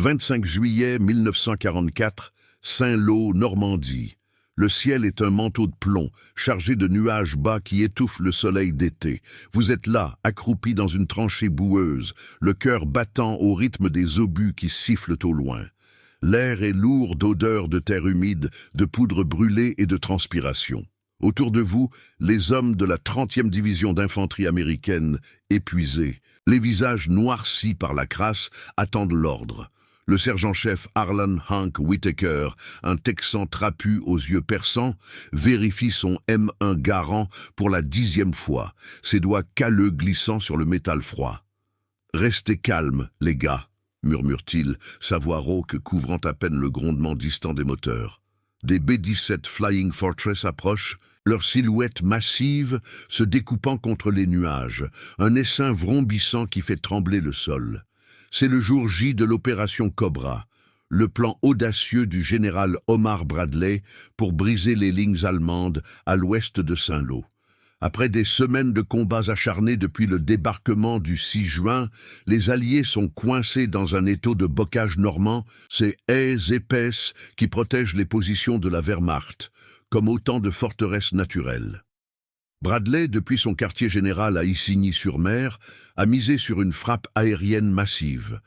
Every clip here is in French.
25 juillet 1944, Saint-Lô, Normandie. Le ciel est un manteau de plomb, chargé de nuages bas qui étouffent le soleil d'été. Vous êtes là, accroupi dans une tranchée boueuse, le cœur battant au rythme des obus qui sifflent au loin. L'air est lourd d'odeurs de terre humide, de poudre brûlée et de transpiration. Autour de vous, les hommes de la 30e division d'infanterie américaine, épuisés, les visages noircis par la crasse, attendent l'ordre. Le sergent-chef Harlan Hank Whitaker, un Texan trapu aux yeux perçants, vérifie son M1 Garand pour la 10e fois, ses doigts calleux glissant sur le métal froid. « Restez calmes, les gars », murmure-t-il, sa voix rauque couvrant à peine le grondement distant des moteurs. Des B-17 Flying Fortress approchent, leur silhouette massive se découpant contre les nuages, un essaim vrombissant qui fait trembler le sol. C'est le jour J de l'opération Cobra, le plan audacieux du général Omar Bradley pour briser les lignes allemandes à l'ouest de Saint-Lô. Après des semaines de combats acharnés depuis le débarquement du 6 juin, les Alliés sont coincés dans un étau de bocage normand, ces haies épaisses qui protègent les positions de la Wehrmacht, comme autant de forteresses naturelles. Bradley, depuis son quartier général à Isigny-sur-Mer, a misé sur une frappe aérienne massive.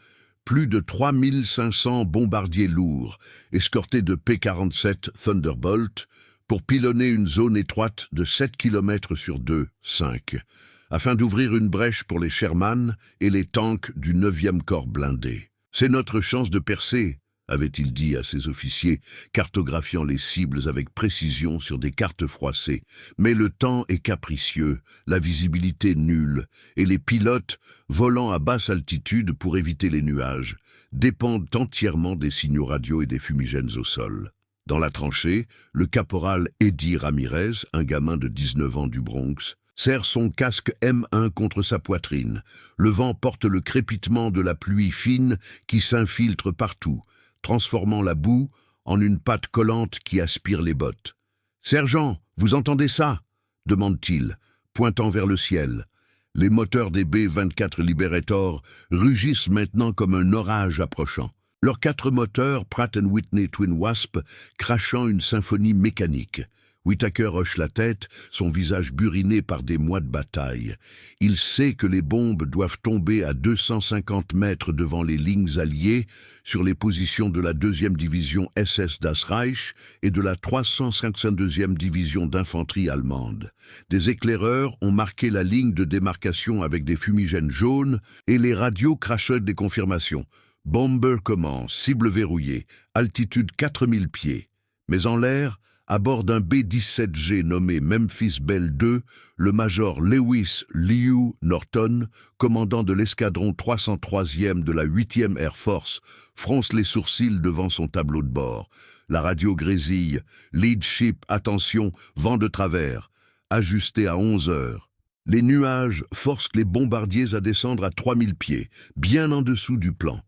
Plus de 3500 bombardiers lourds, escortés de P-47 Thunderbolt, pour pilonner une zone étroite de 7 km sur 2,5, afin d'ouvrir une brèche pour les Sherman et les tanks du 9e corps blindé. « C'est notre chance de percer », avait-il dit à ses officiers, cartographiant les cibles avec précision sur des cartes froissées. Mais le temps est capricieux, la visibilité nulle, et les pilotes, volant à basse altitude pour éviter les nuages, dépendent entièrement des signaux radio et des fumigènes au sol. Dans la tranchée, le caporal Eddie Ramirez, un gamin de 19 ans du Bronx, serre son casque M1 contre sa poitrine. Le vent porte le crépitement de la pluie fine qui s'infiltre partout, transformant la boue en une pâte collante qui aspire les bottes. « Sergent, vous entendez ça ?» demande-t-il, pointant vers le ciel. Les moteurs des B-24 Liberator rugissent maintenant comme un orage approchant. Leurs 4 moteurs Pratt & Whitney Twin Wasp crachant une symphonie mécanique. Whitaker hoche la tête, son visage buriné par des mois de bataille. Il sait que les bombes doivent tomber à 250 mètres devant les lignes alliées sur les positions de la 2e division SS Das Reich et de la 352e division d'infanterie allemande. Des éclaireurs ont marqué la ligne de démarcation avec des fumigènes jaunes et les radios crachotent des confirmations. Bomber commence, cible verrouillée, altitude 4000 pieds. Mais en l'air, à bord d'un B-17G nommé Memphis Belle II, le major Lewis Liu Norton, commandant de l'escadron 303e de la 8e Air Force, fronce les sourcils devant son tableau de bord. La radio grésille. Lead ship, attention, vent de travers. Ajusté à 11 heures. Les nuages forcent les bombardiers à descendre à 3000 pieds, bien en dessous du plan.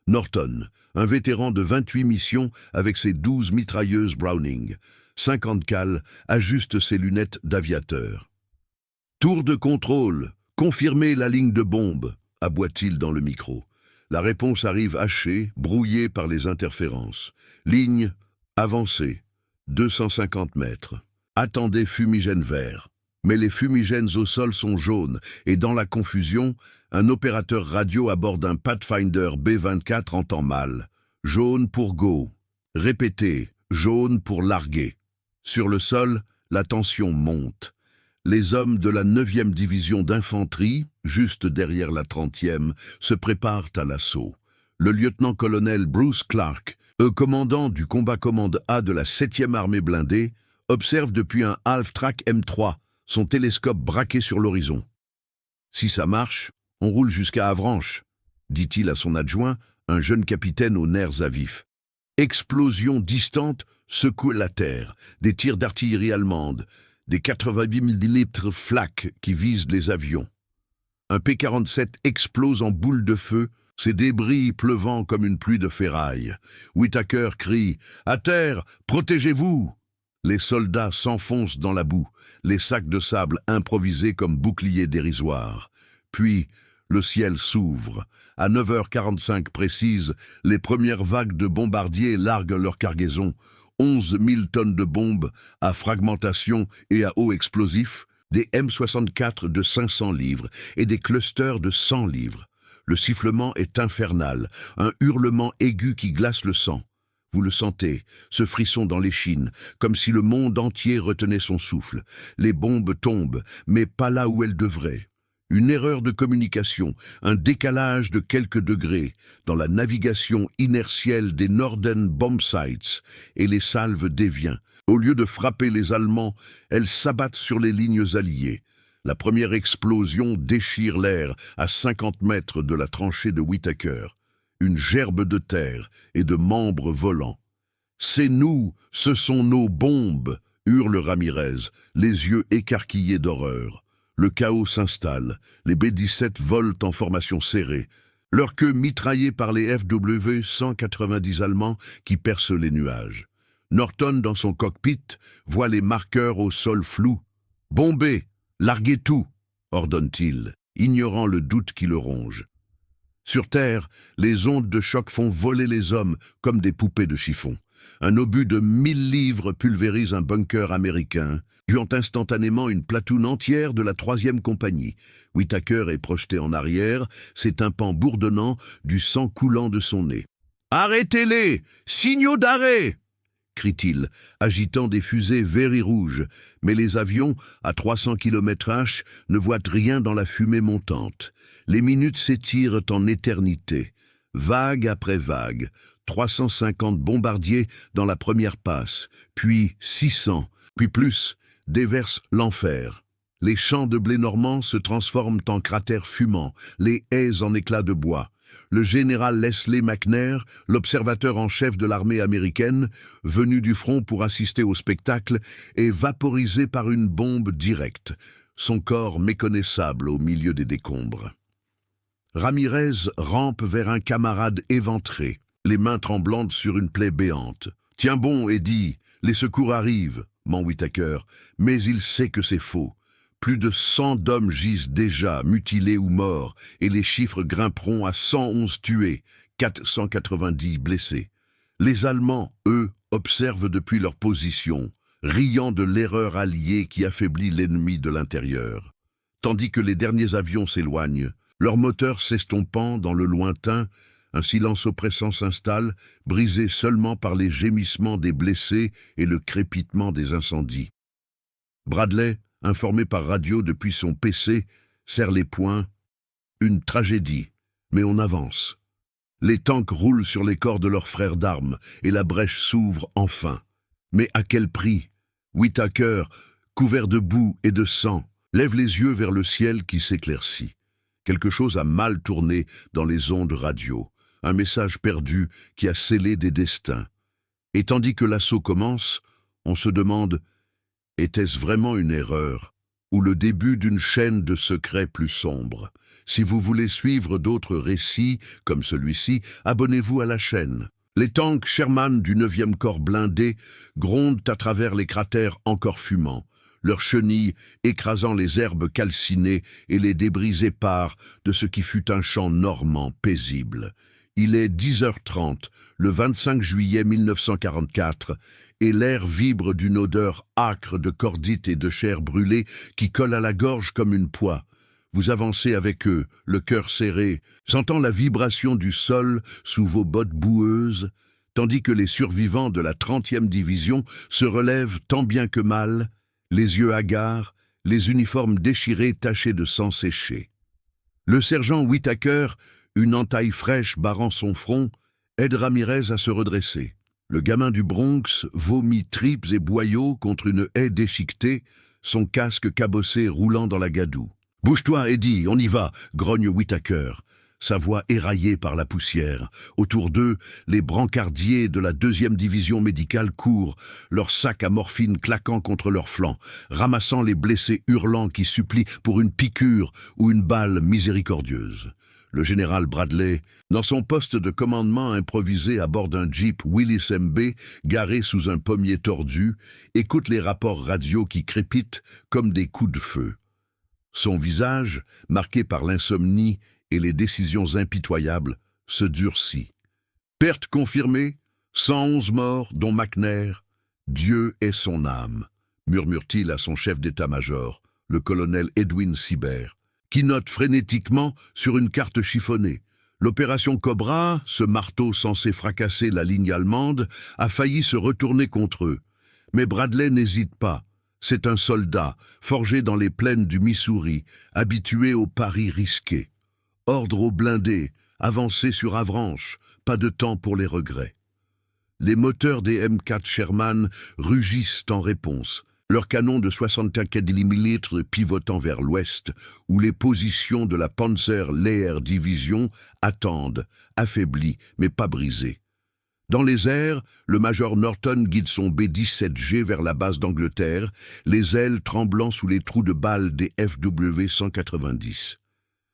Norton, un vétéran de 28 missions avec ses 12 mitrailleuses Browning, 50 cales, ajuste ses lunettes d'aviateur. « Tour de contrôle, confirmez la ligne de bombe », aboie-t-il dans le micro. La réponse arrive hachée, brouillée par les interférences. Ligne avancée, 250 mètres. Attendez fumigène vert. Mais les fumigènes au sol sont jaunes, et dans la confusion, un opérateur radio à bord d'un Pathfinder B-24 entend mal. Jaune pour go. Répétez, jaune pour larguer. Sur le sol, la tension monte. Les hommes de la 9e division d'infanterie, juste derrière la 30e, se préparent à l'assaut. Le lieutenant-colonel Bruce Clark, commandant du combat commande A de la 7e armée blindée, observe depuis un half-track M3, son télescope braqué sur l'horizon. « Si ça marche, on roule jusqu'à Avranches », dit-il à son adjoint, un jeune capitaine aux nerfs à vif. Explosion distante secoue la terre, des tirs d'artillerie allemande, des 88 mm flak qui visent les avions. Un P-47 explose en boule de feu, ses débris pleuvant comme une pluie de ferraille. Whitaker crie « À terre, protégez-vous !» Les soldats s'enfoncent dans la boue, les sacs de sable improvisés comme boucliers dérisoires. Puis, Le ciel s'ouvre. À 9h45 précise, les premières vagues de bombardiers larguent leur cargaison. 11 000 tonnes de bombes à fragmentation et à eau explosif, des M64 de 500 livres et des clusters de 100 livres. Le sifflement est infernal, un hurlement aigu qui glace le sang. Vous le sentez, ce frisson dans l'échine, comme si le monde entier retenait son souffle. Les bombes tombent, mais pas là où elles devraient. Une erreur de communication, un décalage de quelques degrés dans la navigation inertielle des Norden Bombsights et les salves dévient. Au lieu de frapper les Allemands, elles s'abattent sur les lignes alliées. La première explosion déchire l'air à 50 mètres de la tranchée de Whitaker. Une gerbe de terre et de membres volants. « C'est nous, ce sont nos bombes !» hurle Ramirez, les yeux écarquillés d'horreur. Le chaos s'installe, les B-17 volent en formation serrée, leur queue mitraillée par les FW-190 allemands qui percent les nuages. Norton, dans son cockpit, voit les marqueurs au sol flou. « Bombez, larguez tout !» ordonne-t-il, ignorant le doute qui le ronge. Sur Terre, les ondes de choc font voler les hommes comme des poupées de chiffon. Un obus de 1000 livres pulvérise un bunker américain, tuant instantanément une platoon entière de la 3e compagnie. Whitaker est projeté en arrière, ses tympans bourdonnant, du sang coulant de son nez. « Arrêtez-les! Signaux d'arrêt !» crie-t-il, agitant des fusées verts et rouges, mais les avions, à 300 km/h, ne voient rien dans la fumée montante. Les minutes s'étirent en éternité, vague après vague, 350 bombardiers dans la première passe, puis 600, puis plus, déversent l'enfer. Les champs de blé normand se transforment en cratères fumants, les haies en éclats de bois. Le général Leslie McNair, l'observateur en chef de l'armée américaine, venu du front pour assister au spectacle, est vaporisé par une bombe directe, son corps méconnaissable au milieu des décombres. Ramirez rampe vers un camarade éventré, les mains tremblantes sur une plaie béante. « Tiens bon, Eddie, les secours arrivent !» ment Whitaker, mais il sait que c'est faux. Plus de 100 d'hommes gisent déjà, mutilés ou morts, et les chiffres grimperont à 111 tués, 490 blessés. Les Allemands, eux, observent depuis leur position, riant de l'erreur alliée qui affaiblit l'ennemi de l'intérieur. Tandis que les derniers avions s'éloignent, leurs moteurs s'estompant dans le lointain, un silence oppressant s'installe, brisé seulement par les gémissements des blessés et le crépitement des incendies. Bradley, informé par radio depuis son PC, serre les poings. Une tragédie, mais on avance. Les tanks roulent sur les corps de leurs frères d'armes et la brèche s'ouvre enfin. Mais à quel prix? Whitaker, couvert de boue et de sang, lève les yeux vers le ciel qui s'éclaircit. Quelque chose a mal tourné dans les ondes radio, un message perdu qui a scellé des destins. Et tandis que l'assaut commence, on se demande: était-ce vraiment une erreur ou le début d'une chaîne de secrets plus sombres? Si vous voulez suivre d'autres récits comme celui-ci, abonnez-vous à la chaîne. Les tanks Sherman du 9e corps blindé grondent à travers les cratères encore fumants, leurs chenilles écrasant les herbes calcinées et les débris épars de ce qui fut un champ normand paisible. Il est 10h30, le 25 juillet 1944, et l'air vibre d'une odeur âcre de cordite et de chair brûlée qui colle à la gorge comme une poix. Vous avancez avec eux, le cœur serré, sentant la vibration du sol sous vos bottes boueuses, tandis que les survivants de la 30e division se relèvent tant bien que mal, les yeux hagards, les uniformes déchirés tachés de sang séché. Le sergent Whitaker, une entaille fraîche barrant son front, aide Ramirez à se redresser. Le gamin du Bronx vomit tripes et boyaux contre une haie déchiquetée, son casque cabossé roulant dans la gadoue. « Bouge-toi, Eddie, on y va !» grogne Whitaker, sa voix éraillée par la poussière. Autour d'eux, les brancardiers de la 2e division médicale courent, leurs sacs à morphine claquant contre leurs flancs, ramassant les blessés hurlants qui supplient pour une piqûre ou une balle miséricordieuse. Le général Bradley, dans son poste de commandement improvisé à bord d'un Jeep Willis MB garé sous un pommier tordu, écoute les rapports radio qui crépitent comme des coups de feu. Son visage, marqué par l'insomnie, et les décisions impitoyables se durcissent. Perte confirmée, 111 morts, dont McNair. Dieu est son âme, murmure-t-il à son chef d'état-major, le colonel Edwin Sibert, qui note frénétiquement sur une carte chiffonnée. L'opération Cobra, ce marteau censé fracasser la ligne allemande, a failli se retourner contre eux. Mais Bradley n'hésite pas. C'est un soldat, forgé dans les plaines du Missouri, habitué aux paris risqués. Ordre aux blindés, avancez sur Avranches, pas de temps pour les regrets. Les moteurs des M4 Sherman rugissent en réponse, leurs canons de 75 mm pivotant vers l'ouest, où les positions de la Panzer Lehr Division attendent, affaiblies mais pas brisées. Dans les airs, le major Norton guide son B-17G vers la base d'Angleterre, les ailes tremblant sous les trous de balles des FW-190.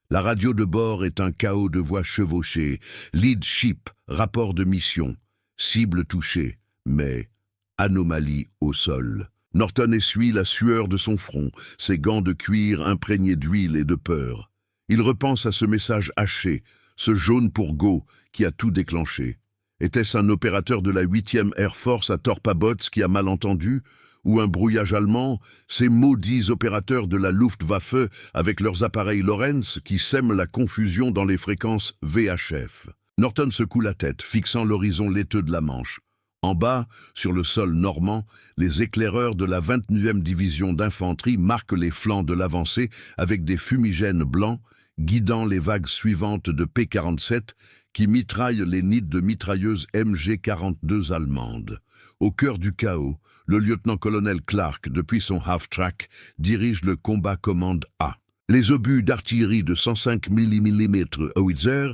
La radio de bord est un chaos de voix chevauchées. Lead ship, rapport de mission, cible touchée, mais anomalie au sol. Norton essuie la sueur de son front, ses gants de cuir imprégnés d'huile et de peur. Il repense à ce message haché, ce jaune pour go qui a tout déclenché. Était-ce un opérateur de la 8e Air Force à Torpabots qui a mal entendu? Ou un brouillage allemand, ces maudits opérateurs de la Luftwaffe avec leurs appareils Lorenz qui sèment la confusion dans les fréquences VHF? Norton secoue la tête, fixant l'horizon laiteux de la Manche. En bas, sur le sol normand, les éclaireurs de la 29e division d'infanterie marquent les flancs de l'avancée avec des fumigènes blancs, guidant les vagues suivantes de P-47 qui mitraillent les nids de mitrailleuses MG-42 allemandes. Au cœur du chaos, le lieutenant-colonel Clark, depuis son half-track, dirige le combat commande A. Les obus d'artillerie de 105 mm Howitzer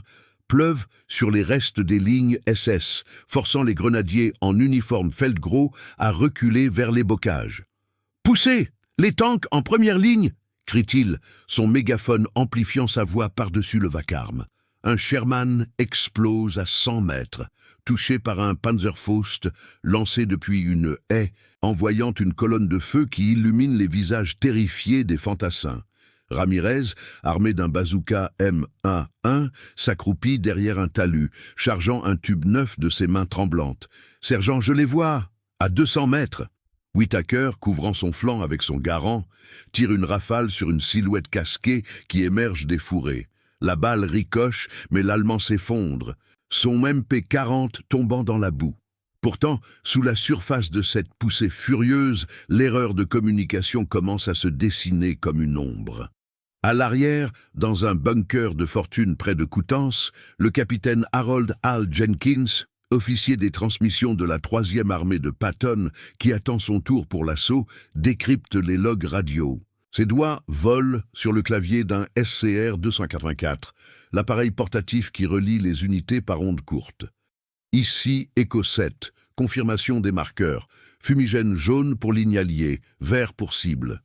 pleuvent sur les restes des lignes SS, forçant les grenadiers en uniforme Feldgros à reculer vers les bocages. « Poussez! Les tanks en première ligne !» crie-t-il, son mégaphone amplifiant sa voix par-dessus le vacarme. Un Sherman explose à 100 mètres, touché par un Panzerfaust lancé depuis une haie, envoyant une colonne de feu qui illumine les visages terrifiés des fantassins. Ramirez, armé d'un bazooka M11, s'accroupit derrière un talus, chargeant un tube neuf de ses mains tremblantes. « Sergent, je les vois, à 200 mètres !» Whittaker, couvrant son flanc avec son garand, tire une rafale sur une silhouette casquée qui émerge des fourrés. La balle ricoche, mais l'Allemand s'effondre, son MP-40 tombant dans la boue. Pourtant, sous la surface de cette poussée furieuse, l'erreur de communication commence à se dessiner comme une ombre. À l'arrière, dans un bunker de fortune près de Coutances, le capitaine Harold Hal Jenkins, officier des transmissions de la 3e armée de Patton, qui attend son tour pour l'assaut, décrypte les logs radio. Ses doigts volent sur le clavier d'un SCR-284, l'appareil portatif qui relie les unités par ondes courtes. Ici, Echo 7, confirmation des marqueurs, fumigène jaune pour ligne alliée, vert pour cible.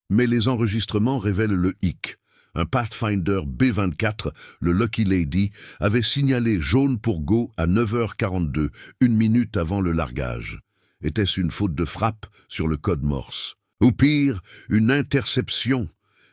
Mais les enregistrements révèlent le hic. Un Pathfinder B-24, le Lucky Lady, avait signalé jaune pour go à 9h42, une minute avant le largage. Était-ce une faute de frappe sur le code Morse? Ou pire, une interception?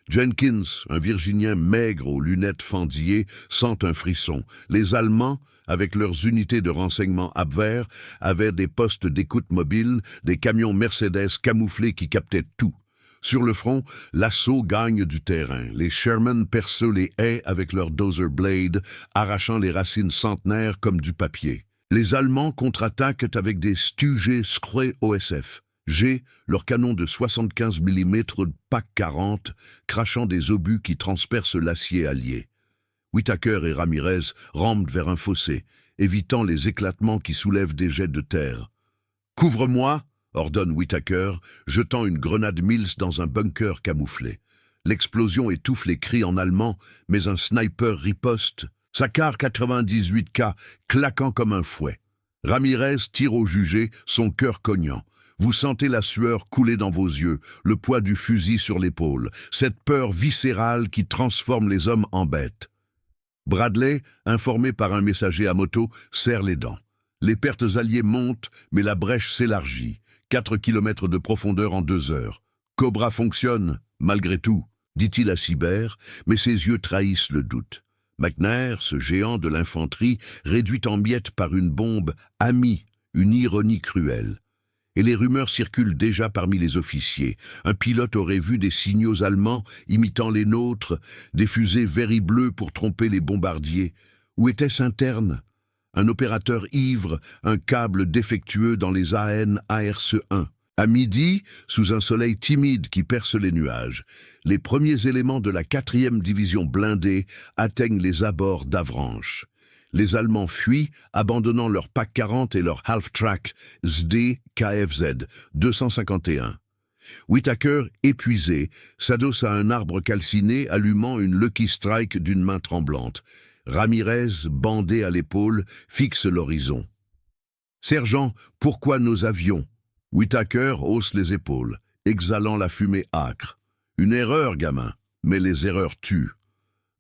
Jenkins, un Virginien maigre aux lunettes fendillées, sent un frisson. Les Allemands, avec leurs unités de renseignement Abwehr, avaient des postes d'écoute mobile, des camions Mercedes camouflés qui captaient tout. Sur le front, l'assaut gagne du terrain. Les Sherman percent les haies avec leurs Dozer Blade, arrachant les racines centenaires comme du papier. Les Allemands contre-attaquent avec des Stug Scré OSF. G, leur canon de 75 mm PAC 40, crachant des obus qui transpercent l'acier allié. Whittaker et Ramirez rampent vers un fossé, évitant les éclatements qui soulèvent des jets de terre. « Couvre-moi !» ordonne Whittaker, jetant une grenade Mills dans un bunker camouflé. L'explosion étouffe les cris en allemand, mais un sniper riposte, sa Car 98K claquant comme un fouet. Ramirez tire au jugé, son cœur cognant. Vous sentez la sueur couler dans vos yeux, le poids du fusil sur l'épaule, cette peur viscérale qui transforme les hommes en bêtes. Bradley, informé par un messager à moto, serre les dents. Les pertes alliées montent, mais la brèche s'élargit. 4 kilomètres de profondeur en 2 heures. Cobra fonctionne, malgré tout, dit-il à Sibert, mais ses yeux trahissent le doute. McNair, ce géant de l'infanterie, réduit en miettes par une bombe, a mis une ironie cruelle. Et les rumeurs circulent déjà parmi les officiers. Un pilote aurait vu des signaux allemands imitant les nôtres, des fusées vert et bleu pour tromper les bombardiers. Ou était-ce interne? Un opérateur ivre, un câble défectueux dans les AN ARC-1. À midi, sous un soleil timide qui perce les nuages, les premiers éléments de la 4e division blindée atteignent les abords d'Avranches. Les Allemands fuient, abandonnant leur PAC 40 et leur Half-Track SD KFZ 251. Whitaker, épuisé, s'adosse à un arbre calciné, allumant une Lucky Strike d'une main tremblante. Ramirez, bandé à l'épaule, fixe l'horizon. « Sergent, pourquoi nos avions ?» Whitaker hausse les épaules, exhalant la fumée âcre. « Une erreur, gamin, mais les erreurs tuent. »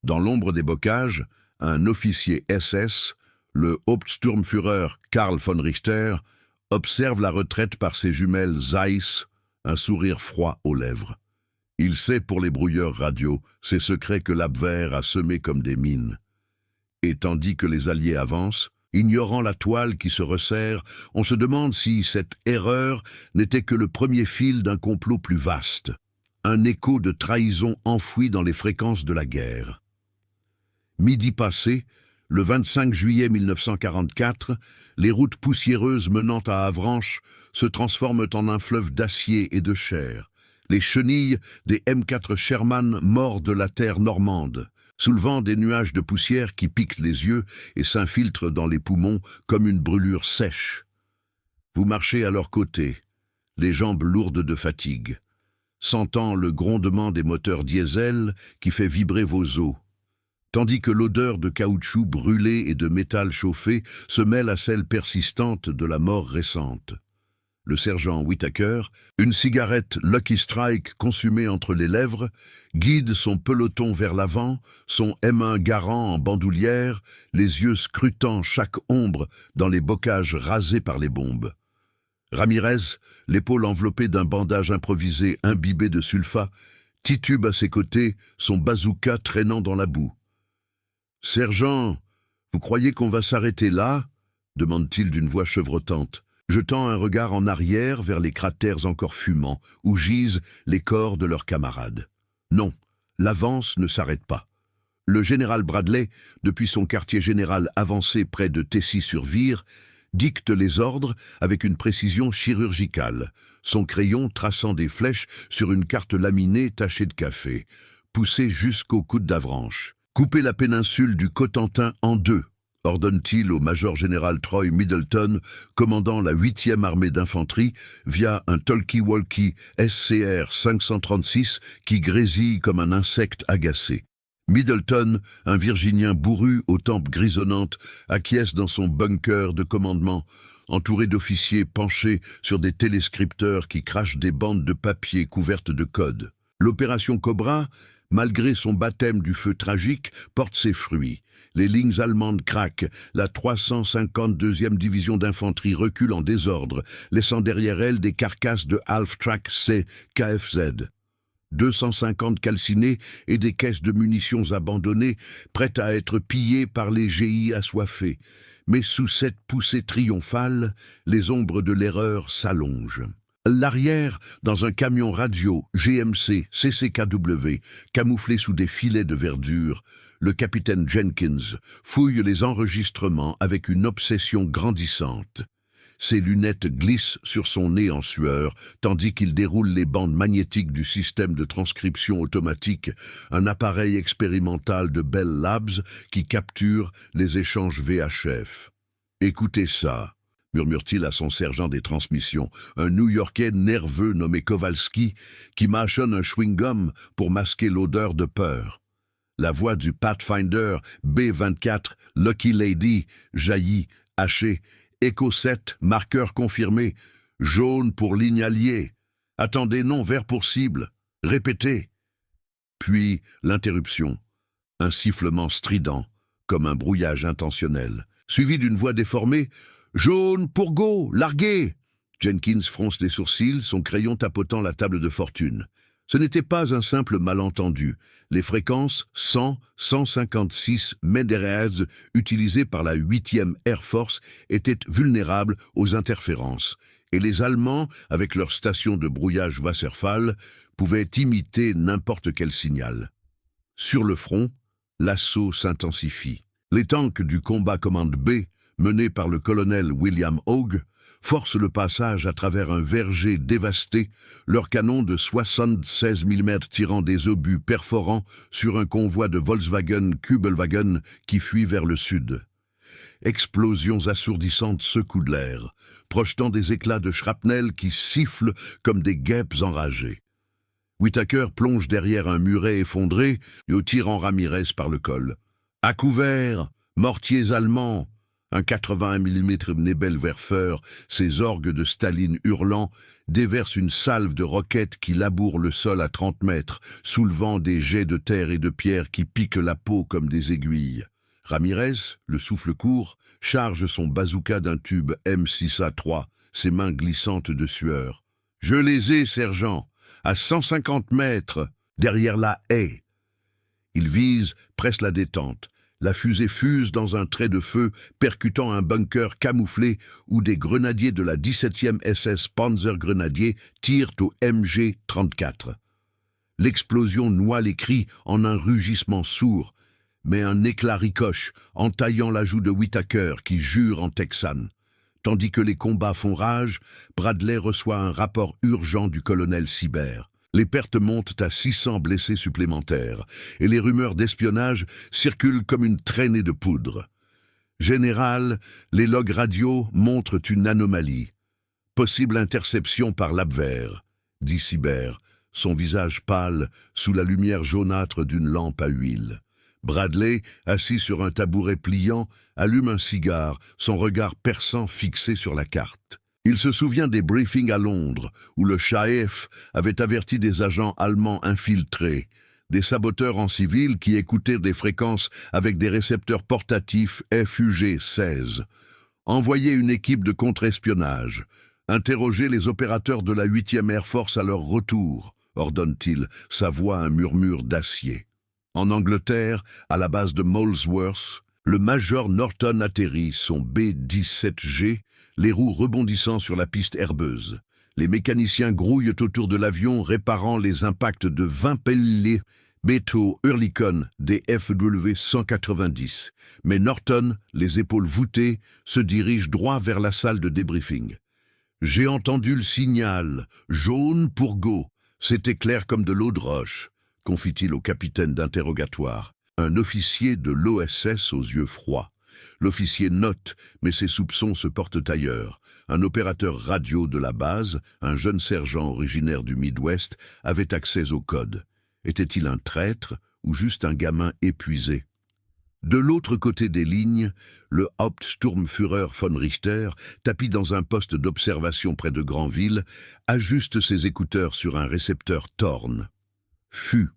Dans l'ombre des bocages, un officier SS, le Hauptsturmführer Karl von Richter, observe la retraite par ses jumelles Zeiss, un sourire froid aux lèvres. Il sait pour les brouilleurs radio ces secrets que l'Abwehr a semés comme des mines. Et tandis que les Alliés avancent, ignorant la toile qui se resserre, on se demande si cette erreur n'était que le premier fil d'un complot plus vaste, un écho de trahison enfoui dans les fréquences de la guerre. Midi passé, le 25 juillet 1944, les routes poussiéreuses menant à Avranches se transforment en un fleuve d'acier et de chair. Les chenilles des M4 Sherman mordent la terre normande, soulevant des nuages de poussière qui piquent les yeux et s'infiltrent dans les poumons comme une brûlure sèche. Vous marchez à leur côté, les jambes lourdes de fatigue, sentant le grondement des moteurs diesel qui fait vibrer vos os, tandis que l'odeur de caoutchouc brûlé et de métal chauffé se mêle à celle persistante de la mort récente. Le sergent Whitaker, une cigarette Lucky Strike consumée entre les lèvres, guide son peloton vers l'avant, son M1 Garand en bandoulière, les yeux scrutant chaque ombre dans les bocages rasés par les bombes. Ramirez, l'épaule enveloppée d'un bandage improvisé imbibé de sulfa, titube à ses côtés, son bazooka traînant dans la boue. « Sergent, vous croyez qu'on va s'arrêter là ?» demande-t-il d'une voix chevrotante, jetant un regard en arrière vers les cratères encore fumants, où gisent les corps de leurs camarades. Non, l'avance ne s'arrête pas. Le général Bradley, depuis son quartier général avancé près de Tessy-sur-Vire, dicte les ordres avec une précision chirurgicale, son crayon traçant des flèches sur une carte laminée tachée de café, poussée jusqu'au coude d'Avranches. « Coupez la péninsule du Cotentin en deux », ordonne-t-il au major-général Troy Middleton, commandant la 8e armée d'infanterie, via un talkie-walkie SCR 536 qui grésille comme un insecte agacé. Middleton, un Virginien bourru aux tempes grisonnantes, acquiesce dans son bunker de commandement, entouré d'officiers penchés sur des téléscripteurs qui crachent des bandes de papier couvertes de codes. L'opération Cobra, malgré son baptême du feu tragique, porte ses fruits. Les lignes allemandes craquent, la 352e division d'infanterie recule en désordre, laissant derrière elle des carcasses de Half-Track C KFZ. 250 calcinés et des caisses de munitions abandonnées, prêtes à être pillées par les GI assoiffés. Mais sous cette poussée triomphale, les ombres de l'erreur s'allongent. L'arrière, dans un camion radio GMC CCKW, camouflé sous des filets de verdure, le capitaine Jenkins fouille les enregistrements avec une obsession grandissante. Ses lunettes glissent sur son nez en sueur, tandis qu'il déroule les bandes magnétiques du système de transcription automatique, un appareil expérimental de Bell Labs qui capture les échanges VHF. « Écoutez ça », murmure-t-il à son sergent des transmissions, un New-Yorkais nerveux nommé Kowalski, qui mâchonne un chewing-gum pour masquer l'odeur de peur. La voix du Pathfinder B-24 Lucky Lady jaillit, hachée. Echo 7, marqueur confirmé. Jaune pour ligne alliée. Attendez, non, vert pour cible. Répétez. Puis l'interruption. Un sifflement strident, comme un brouillage intentionnel, suivi d'une voix déformée. Jaune pour go, larguez. Jenkins fronce les sourcils, son crayon tapotant la table de fortune. Ce n'était pas un simple malentendu. Les fréquences 100-156 MHz utilisées par la 8e Air Force étaient vulnérables aux interférences, et les Allemands, avec leur station de brouillage Wasserfall, pouvaient imiter n'importe quel signal. Sur le front, l'assaut s'intensifie. Les tanks du Combat Command B, menés par le colonel William Hague, forcent le passage à travers un verger dévasté, leurs canons de 76 mm tirant des obus perforants sur un convoi de Volkswagen Kübelwagen qui fuit vers le sud. Explosions assourdissantes secouent de l'air, projetant des éclats de shrapnel qui sifflent comme des guêpes enragées. Whittaker plonge derrière un muret effondré et tire en Ramirez par le col. À couvert, mortiers allemands, un 81 mm Nebelwerfer, ses orgues de Staline hurlant, déverse une salve de roquettes qui labourent le sol à 30 mètres, soulevant des jets de terre et de pierre qui piquent la peau comme des aiguilles. Ramirez, le souffle court, charge son bazooka d'un tube M6A3, ses mains glissantes de sueur. « Je les ai, sergent, à 150 mètres, derrière la haie. » Il vise, presse la détente. La fusée fuse dans un trait de feu, percutant un bunker camouflé où des grenadiers de la 17e SS Panzergrenadier tirent au MG-34. L'explosion noie les cris en un rugissement sourd, mais un éclat ricoche, entaillant la joue de Whittaker qui jure en texan. Tandis que les combats font rage, Bradley reçoit un rapport urgent du colonel Sibert. Les pertes montent à 600 blessés supplémentaires, et les rumeurs d'espionnage circulent comme une traînée de poudre. Général, les logs radio montrent une anomalie. Possible interception par l'Abwehr, dit Sibert, son visage pâle sous la lumière jaunâtre d'une lampe à huile. Bradley, assis sur un tabouret pliant, allume un cigare, son regard perçant fixé sur la carte. Il se souvient des briefings à Londres, où le Chaef avait averti des agents allemands infiltrés, des saboteurs en civil qui écoutaient des fréquences avec des récepteurs portatifs FUG-16. Envoyer une équipe de contre-espionnage, interroger les opérateurs de la 8e Air Force à leur retour, ordonne-t-il, sa voix un murmure d'acier. En Angleterre, à la base de Molesworth, le Major Norton atterrit son B-17G, les roues rebondissant sur la piste herbeuse. Les mécaniciens grouillent autour de l'avion, réparant les impacts de 20 pellets Beto Hurlicon des FW-190. Mais Norton, les épaules voûtées, se dirige droit vers la salle de débriefing. « J'ai entendu le signal. Jaune pour go. C'était clair comme de l'eau de roche », confie-t-il au capitaine d'interrogatoire, un officier de l'OSS aux yeux froids. L'officier note, mais ses soupçons se portent ailleurs. Un opérateur radio de la base, un jeune sergent originaire du Midwest, avait accès au code. Était-il un traître ou juste un gamin épuisé? De l'autre côté des lignes, le Hauptsturmführer von Richter, tapi dans un poste d'observation près de Granville, ajuste ses écouteurs sur un récepteur Thorn. FU.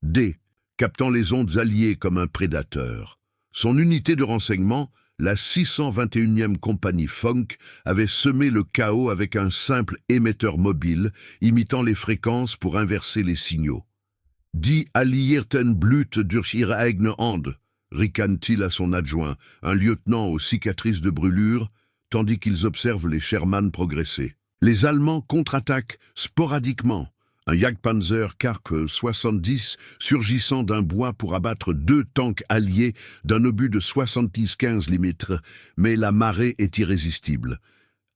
D. Captant les ondes alliées comme un prédateur. Son unité de renseignement, la 621e compagnie Funk, avait semé le chaos avec un simple émetteur mobile, imitant les fréquences pour inverser les signaux. « Die Alliierten Blut durch ihre eigene Hand », ricane-t-il à son adjoint, un lieutenant aux cicatrices de brûlure, tandis qu'ils observent les Sherman progresser. Les Allemands contre-attaquent sporadiquement. Un Jagdpanzer Kark 70 surgissant d'un bois pour abattre 2 tanks alliés d'un obus de 75 mm, mais la marée est irrésistible.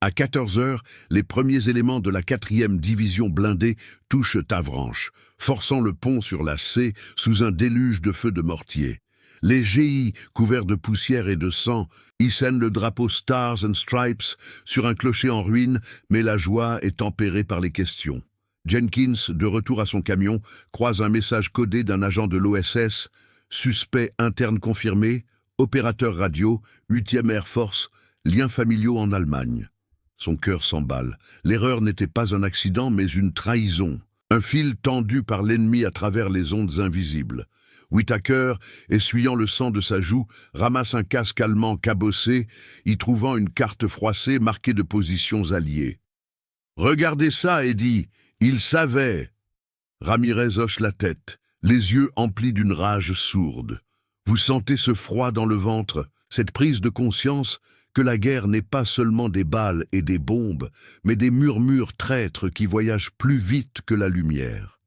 À 14 heures, les premiers éléments de la 4e division blindée touchent Avranches, forçant le pont sur la C sous un déluge de feux de mortier. Les GI, couverts de poussière et de sang, hissent le drapeau Stars and Stripes sur un clocher en ruine, mais la joie est tempérée par les questions. Jenkins, de retour à son camion, croise un message codé d'un agent de l'OSS, suspect interne confirmé, opérateur radio, 8e Air Force, liens familiaux en Allemagne. Son cœur s'emballe. L'erreur n'était pas un accident, mais une trahison. Un fil tendu par l'ennemi à travers les ondes invisibles. Whittaker, essuyant le sang de sa joue, ramasse un casque allemand cabossé, y trouvant une carte froissée marquée de positions alliées. « Regardez ça, Eddie, il savait !» Ramirez hoche la tête, les yeux emplis d'une rage sourde. Vous sentez ce froid dans le ventre, cette prise de conscience que la guerre n'est pas seulement des balles et des bombes, mais des murmures traîtres qui voyagent plus vite que la lumière.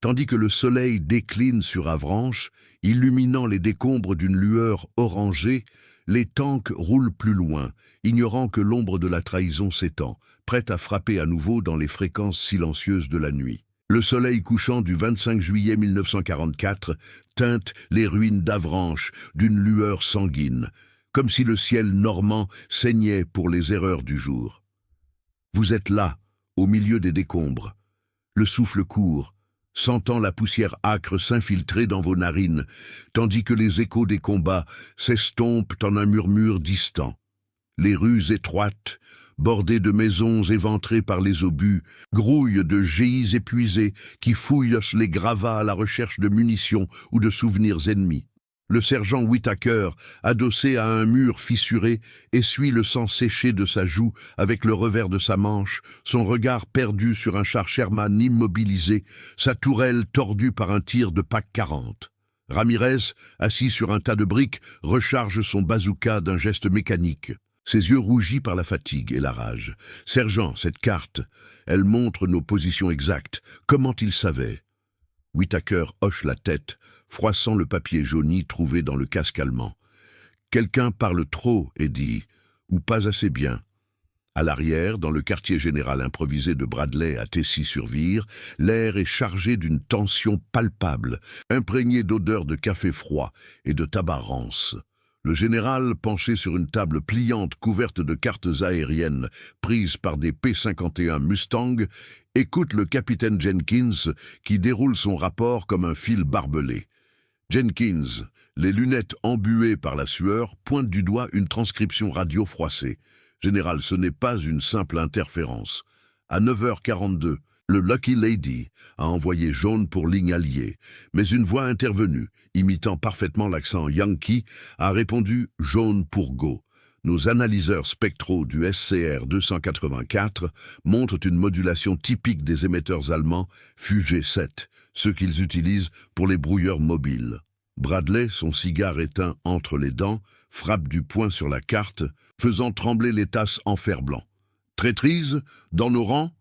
Tandis que le soleil décline sur Avranches, illuminant les décombres d'une lueur orangée, les tanks roulent plus loin, ignorant que l'ombre de la trahison s'étend, prête à frapper à nouveau dans les fréquences silencieuses de la nuit. Le soleil couchant du 25 juillet 1944 teinte les ruines d'Avranches d'une lueur sanguine, comme si le ciel normand saignait pour les erreurs du jour. Vous êtes là, au milieu des décombres, le souffle court, sentant la poussière âcre s'infiltrer dans vos narines, tandis que les échos des combats s'estompent en un murmure distant. Les rues étroites, bordées de maisons éventrées par les obus, grouillent de geais épuisés qui fouillent les gravats à la recherche de munitions ou de souvenirs ennemis. Le sergent Whittaker, adossé à un mur fissuré, essuie le sang séché de sa joue avec le revers de sa manche, son regard perdu sur un char Sherman immobilisé, sa tourelle tordue par un tir de PAC 40. Ramirez, assis sur un tas de briques, recharge son bazooka d'un geste mécanique. Ses yeux rougis par la fatigue et la rage. « Sergent, cette carte, elle montre nos positions exactes. Comment il savait ?» Whittaker hoche la tête, froissant le papier jauni trouvé dans le casque allemand. Quelqu'un parle trop, Eddie, ou pas assez bien. À l'arrière, dans le quartier général improvisé de Bradley à Tessy-sur-Vire, l'air est chargé d'une tension palpable, imprégné d'odeurs de café froid et de tabac rance. Le général, penché sur une table pliante couverte de cartes aériennes prises par des P-51 Mustang, écoute le capitaine Jenkins qui déroule son rapport comme un fil barbelé. Jenkins, les lunettes embuées par la sueur, pointe du doigt une transcription radio froissée. Général, ce n'est pas une simple interférence. À 9h42, le Lucky Lady a envoyé jaune pour ligne alliée, mais une voix intervenue, imitant parfaitement l'accent yankee, a répondu jaune pour go. Nos analyseurs spectraux du SCR 284 montrent une modulation typique des émetteurs allemands Fuge-7, ceux qu'ils utilisent pour les brouilleurs mobiles. Bradley, son cigare éteint entre les dents, frappe du poing sur la carte, faisant trembler les tasses en fer blanc. Traîtrise, dans nos rangs?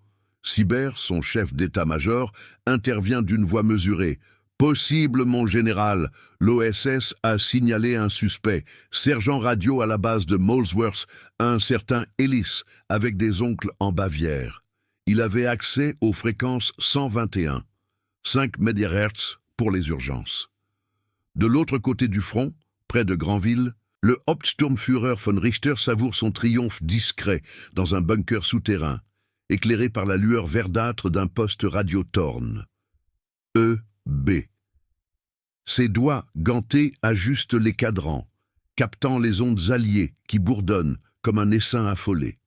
Sibert, son chef d'état-major, intervient d'une voix mesurée. « Possible, mon général, l'OSS a signalé un suspect, sergent radio à la base de Molesworth, un certain Ellis, avec des oncles en Bavière. Il avait accès aux fréquences 121, 5 MHz pour les urgences. » De l'autre côté du front, près de Granville, le Hauptsturmführer von Richter savoure son triomphe discret dans un bunker souterrain, éclairé par la lueur verdâtre d'un poste radio Thorn. E.B. Ses doigts gantés ajustent les cadrans, captant les ondes alliées qui bourdonnent comme un essaim affolé.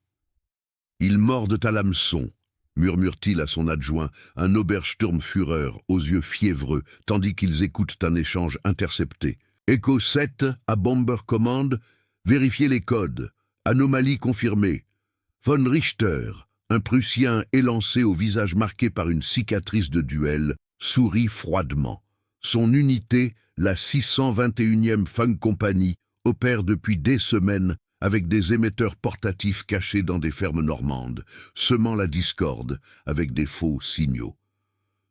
« Ils mordent à l'hameçon », murmure-t-il à son adjoint, un Obersturmführer aux yeux fiévreux, tandis qu'ils écoutent un échange intercepté. « Echo 7 à Bomber Command, vérifiez les codes. Anomalie confirmée. Von Richter, un Prussien élancé au visage marqué par une cicatrice de duel, sourit froidement. Son unité, la 621e Funk Company, opère depuis des semaines avec des émetteurs portatifs cachés dans des fermes normandes, semant la discorde avec des faux signaux.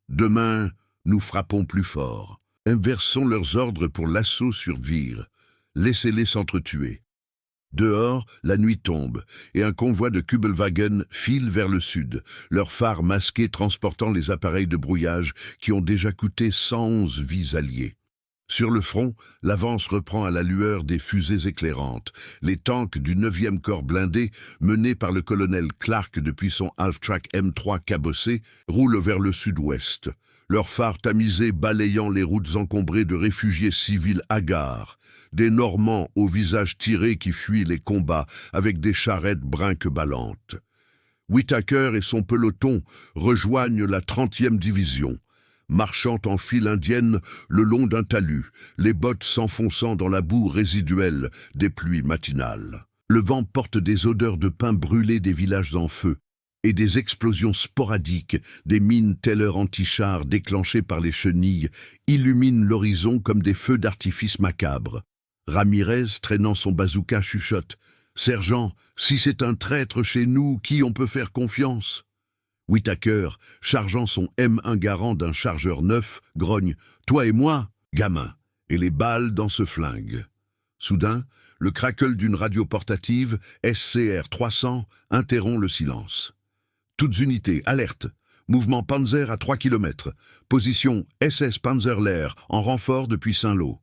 Demain, nous frappons plus fort. Inversons leurs ordres pour l'assaut sur Vire. Laissez-les s'entretuer. Dehors, la nuit tombe, et un convoi de Kübelwagen file vers le sud, leurs phares masqués transportant les appareils de brouillage qui ont déjà coûté 111 vies alliées. Sur le front, l'avance reprend à la lueur des fusées éclairantes. Les tanks du 9e corps blindé, menés par le colonel Clark depuis son Half-Track M3 cabossé, roulent vers le sud-ouest, leurs phares tamisés balayant les routes encombrées de réfugiés civils hagards, des Normands au visage tiré qui fuient les combats avec des charrettes brinque-ballantes. Whittaker et son peloton rejoignent la 30e division, marchant en file indienne le long d'un talus, les bottes s'enfonçant dans la boue résiduelle des pluies matinales. Le vent porte des odeurs de pain brûlé des villages en feu, et des explosions sporadiques, des mines Teller anti-chars déclenchées par les chenilles, illuminent l'horizon comme des feux d'artifice macabres. Ramirez, traînant son bazooka, chuchote « Sergent, si c'est un traître chez nous, qui on peut faire confiance ?» Whitaker, chargeant son M1 Garand d'un chargeur neuf, grogne « Toi et moi, gamin !» et les balles dans ce flingue. Soudain, le craquel d'une radio portative, SCR 300, interrompt le silence. Toutes unités, alerte. Mouvement Panzer à 3 km. Position SS Panzerlehr, en renfort depuis Saint-Lô.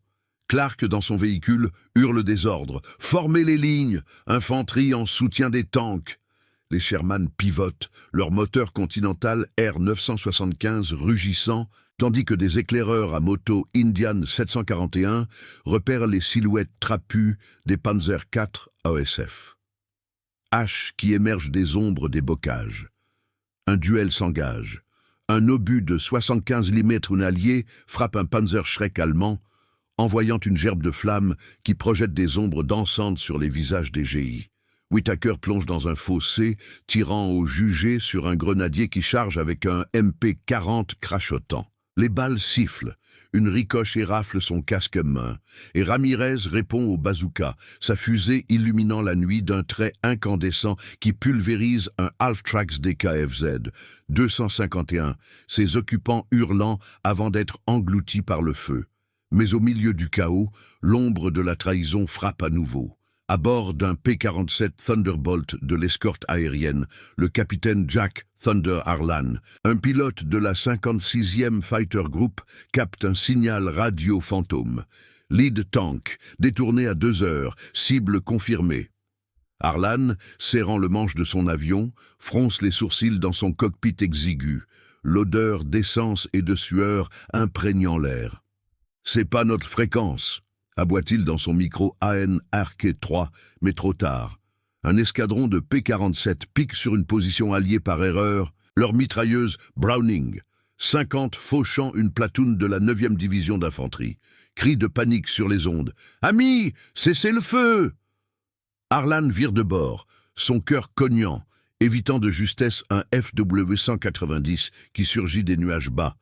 Clark, dans son véhicule, hurle des ordres. « Formez les lignes! Infanterie en soutien des tanks !» Les Sherman pivotent, leur moteur continental R975 rugissant, tandis que des éclaireurs à moto Indian 741 repèrent les silhouettes trapues des Panzer IV AESF. H qui émerge des ombres des bocages. Un duel s'engage. Un obus de 75 mm allié frappe un Panzerschreck allemand, envoyant une gerbe de flammes qui projette des ombres dansantes sur les visages des GI. Whitaker plonge dans un fossé, tirant au jugé sur un grenadier qui charge avec un MP-40 crachotant. Les balles sifflent, une ricoche érafle son casque main, et Ramirez répond au bazooka, sa fusée illuminant la nuit d'un trait incandescent qui pulvérise un Half-Trax DKFZ 251, ses occupants hurlant avant d'être engloutis par le feu. Mais au milieu du chaos, l'ombre de la trahison frappe à nouveau. À bord d'un P-47 Thunderbolt de l'escorte aérienne, le capitaine Jack Thunder Harlan, un pilote de la 56e Fighter Group, capte un signal radio fantôme. Lead tank, détourné à 2 heures, cible confirmée. Harlan, serrant le manche de son avion, fronce les sourcils dans son cockpit exigu, l'odeur d'essence et de sueur imprégnant l'air. « C'est pas notre fréquence !» aboie-t-il dans son micro AN-RK-3, mais trop tard. Un escadron de P-47 pique sur une position alliée par erreur, leur mitrailleuse Browning, 50 fauchant une platoon de la 9e division d'infanterie. Cri de panique sur les ondes. « Amis, cessez le feu !» Harlan vire de bord, son cœur cognant, évitant de justesse un FW-190 qui surgit des nuages bas.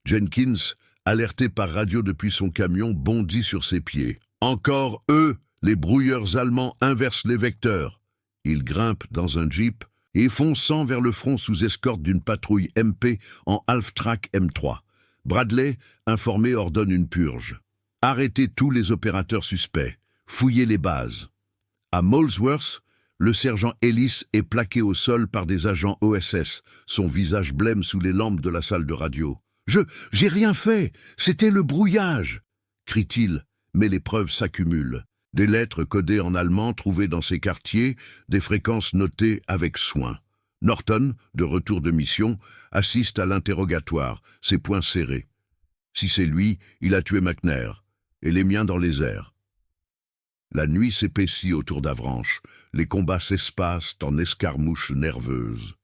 Jenkins, alerté par radio depuis son camion, bondit sur ses pieds. Encore eux, les brouilleurs allemands inversent les vecteurs. Il grimpe dans un jeep et fonçant vers le front sous escorte d'une patrouille MP en Half-Track M3. Bradley, informé, ordonne une purge. Arrêtez tous les opérateurs suspects. Fouillez les bases. À Molesworth, le sergent Ellis est plaqué au sol par des agents OSS, son visage blême sous les lampes de la salle de radio. « J'ai rien fait, c'était le brouillage !» crie-t-il, mais les preuves s'accumulent. Des lettres codées en allemand trouvées dans ses quartiers, des fréquences notées avec soin. Norton, de retour de mission, assiste à l'interrogatoire, ses poings serrés. Si c'est lui, il a tué McNair, et les miens dans les airs. La nuit s'épaissit autour d'Avranches, les combats s'espacent en escarmouches nerveuses.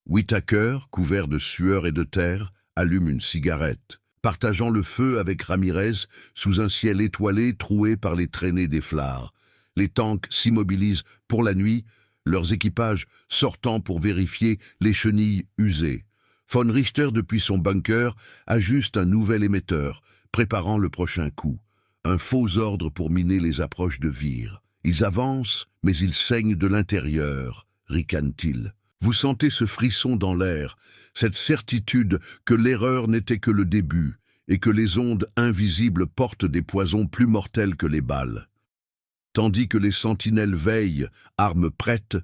Whitaker, couvert de sueur et de terre, allume une cigarette, partageant le feu avec Ramirez sous un ciel étoilé troué par les traînées des phares. Les tanks s'immobilisent pour la nuit, leurs équipages sortant pour vérifier les chenilles usées. Von Richter, depuis son bunker, ajuste un nouvel émetteur, préparant le prochain coup. Un faux ordre pour miner les approches de Vire. Ils avancent, mais ils saignent de l'intérieur, ricane-t-il. Vous sentez ce frisson dans l'air, cette certitude que l'erreur n'était que le début et que les ondes invisibles portent des poisons plus mortels que les balles. Tandis que les sentinelles veillent, armes prêtes,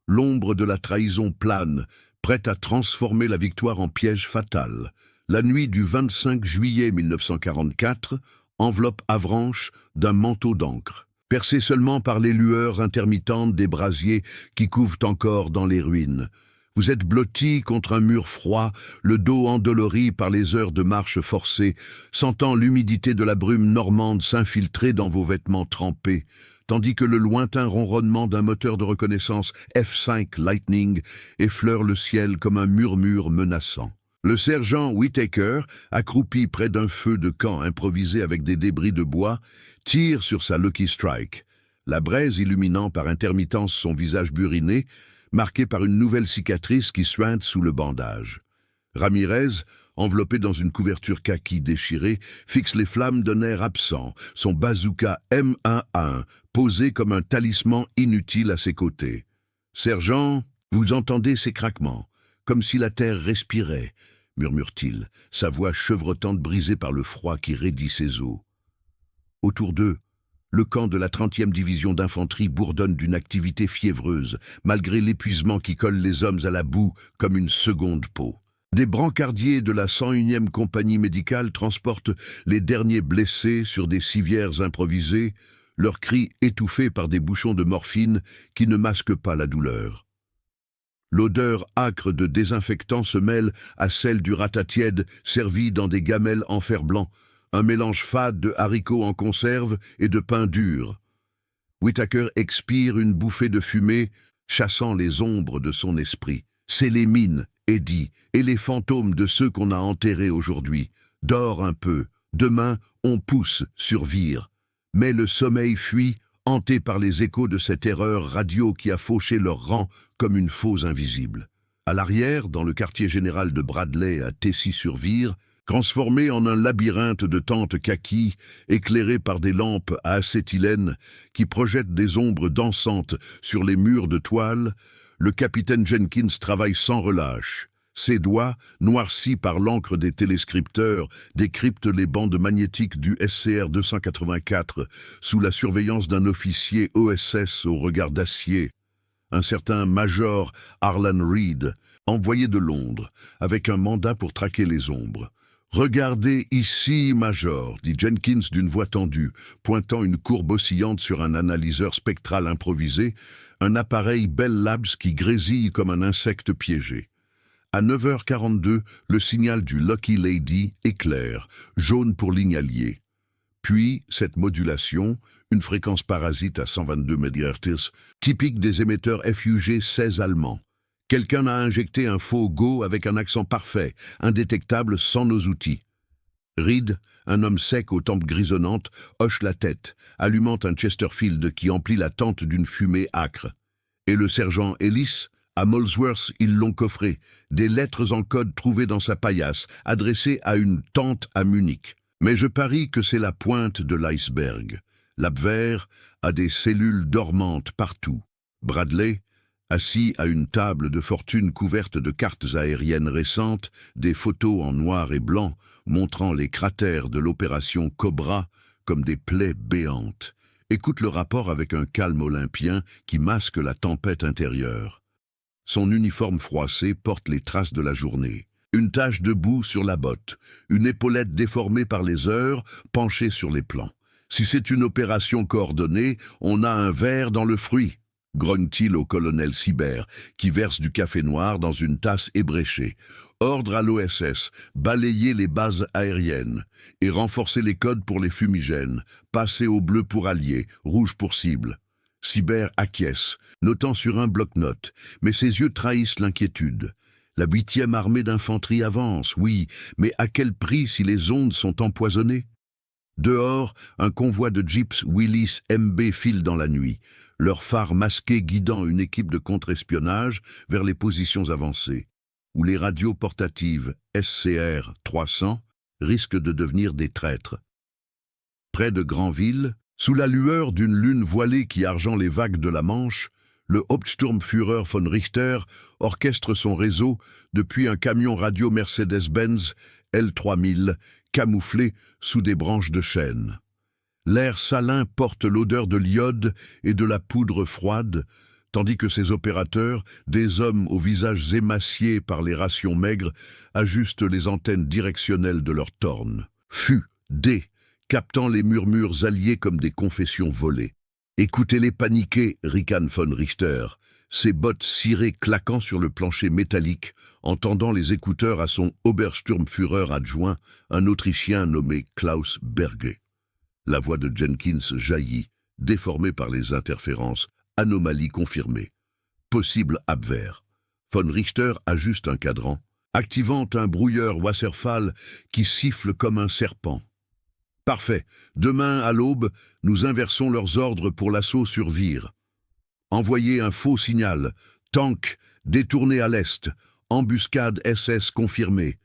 l'ombre de la trahison plane, prête à transformer la victoire en piège fatal. La nuit du 25 juillet 1944 enveloppe Avranches d'un manteau d'encre, percé seulement par les lueurs intermittentes des brasiers qui couvent encore dans les ruines. Vous êtes blotti contre un mur froid, le dos endolori par les heures de marche forcée, sentant l'humidité de la brume normande s'infiltrer dans vos vêtements trempés, tandis que le lointain ronronnement d'un moteur de reconnaissance F5 Lightning effleure le ciel comme un murmure menaçant. Le sergent Whitaker, accroupi près d'un feu de camp improvisé avec des débris de bois, tire sur sa Lucky Strike. La braise illuminant par intermittence son visage buriné, marqué par une nouvelle cicatrice qui suinte sous le bandage. Ramirez, enveloppé dans une couverture kaki déchirée, fixe les flammes d'un air absent, son bazooka M1A1 posé comme un talisman inutile à ses côtés. « Sergent, vous entendez ces craquements, comme si la terre respirait », murmure-t-il, sa voix chevrotante brisée par le froid qui raidit ses os. Autour d'eux, le camp de la 30e division d'infanterie bourdonne d'une activité fiévreuse, malgré l'épuisement qui colle les hommes à la boue comme une seconde peau. Des brancardiers de la 101e compagnie médicale transportent les derniers blessés sur des civières improvisées, leurs cris étouffés par des bouchons de morphine qui ne masquent pas la douleur. L'odeur âcre de désinfectant se mêle à celle du ratatiède servi dans des gamelles en fer-blanc, un mélange fade de haricots en conserve et de pain dur. Whittaker expire une bouffée de fumée, chassant les ombres de son esprit. C'est les mines, Eddie, et les fantômes de ceux qu'on a enterrés aujourd'hui. Dors un peu, demain on pousse sur Vire. Mais le sommeil fuit, hanté par les échos de cette erreur radio qui a fauché leur rang comme une fausse invisible. À l'arrière, dans le quartier général de Bradley à Tessy-sur-Vire, transformé en un labyrinthe de tentes kaki, éclairé par des lampes à acétylène qui projettent des ombres dansantes sur les murs de toile, le capitaine Jenkins travaille sans relâche. Ses doigts, noircis par l'encre des téléscripteurs, décryptent les bandes magnétiques du SCR 284 sous la surveillance d'un officier OSS au regard d'acier, un certain Major Harlan Reed, envoyé de Londres, avec un mandat pour traquer les ombres. « Regardez ici, Major », dit Jenkins d'une voix tendue, pointant une courbe oscillante sur un analyseur spectral improvisé, un appareil Bell Labs qui grésille comme un insecte piégé. À 9h42, le signal du Lucky Lady éclaire, jaune pour ligne alliée. Puis, cette modulation, une fréquence parasite à 122 MHz, typique des émetteurs FUG-16 allemands. Quelqu'un a injecté un faux Go avec un accent parfait, indétectable sans nos outils. Reed, un homme sec aux tempes grisonnantes, hoche la tête, allumant un Chesterfield qui emplit la tente d'une fumée âcre. Et le sergent Ellis, à Molesworth, ils l'ont coffré, des lettres en code trouvées dans sa paillasse, adressées à une tante à Munich. Mais je parie que c'est la pointe de l'iceberg. L'Abwehr a des cellules dormantes partout. Bradley, assis à une table de fortune couverte de cartes aériennes récentes, des photos en noir et blanc montrant les cratères de l'opération Cobra comme des plaies béantes, écoute le rapport avec un calme olympien qui masque la tempête intérieure. Son uniforme froissé porte les traces de la journée. Une tache de boue sur la botte, une épaulette déformée par les heures, penchée sur les plans. Si c'est une opération coordonnée, on a un ver dans le fruit, grogne-t-il au colonel Sibert, qui verse du café noir dans une tasse ébréchée. Ordre à l'OSS, balayer les bases aériennes et renforcer les codes pour les fumigènes, passer au bleu pour alliés, rouge pour cible. Sibert acquiesce, notant sur un bloc-notes, mais ses yeux trahissent l'inquiétude. La 8e armée d'infanterie avance, oui, mais à quel prix si les ondes sont empoisonnées? Dehors, un convoi de jeeps Willis MB file dans la nuit, leurs phares masqués guidant une équipe de contre-espionnage vers les positions avancées, où les radios portatives SCR 300 risquent de devenir des traîtres. Près de Granville, sous la lueur d'une lune voilée qui argent les vagues de la Manche, le Hauptsturmführer von Richter orchestre son réseau depuis un camion radio Mercedes-Benz L3000 camouflé sous des branches de chêne. L'air salin porte l'odeur de l'iode et de la poudre froide, tandis que ses opérateurs, des hommes aux visages émaciés par les rations maigres, ajustent les antennes directionnelles de leurs tornes. D, captant les murmures alliés comme des confessions volées. Écoutez-les paniquer, ricane von Richter, ses bottes cirées claquant sur le plancher métallique, entendant les écouteurs à son Obersturmführer adjoint, un Autrichien nommé Klaus Berge. La voix de Jenkins jaillit, déformée par les interférences, anomalie confirmée. Possible Abwehr. Von Richter ajuste un cadran, activant un brouilleur Wasserfall qui siffle comme un serpent. Parfait. Demain, à l'aube, nous inversons leurs ordres pour l'assaut sur Vire. Envoyez un faux signal. Tank, détourné à l'est. Embuscade SS confirmée.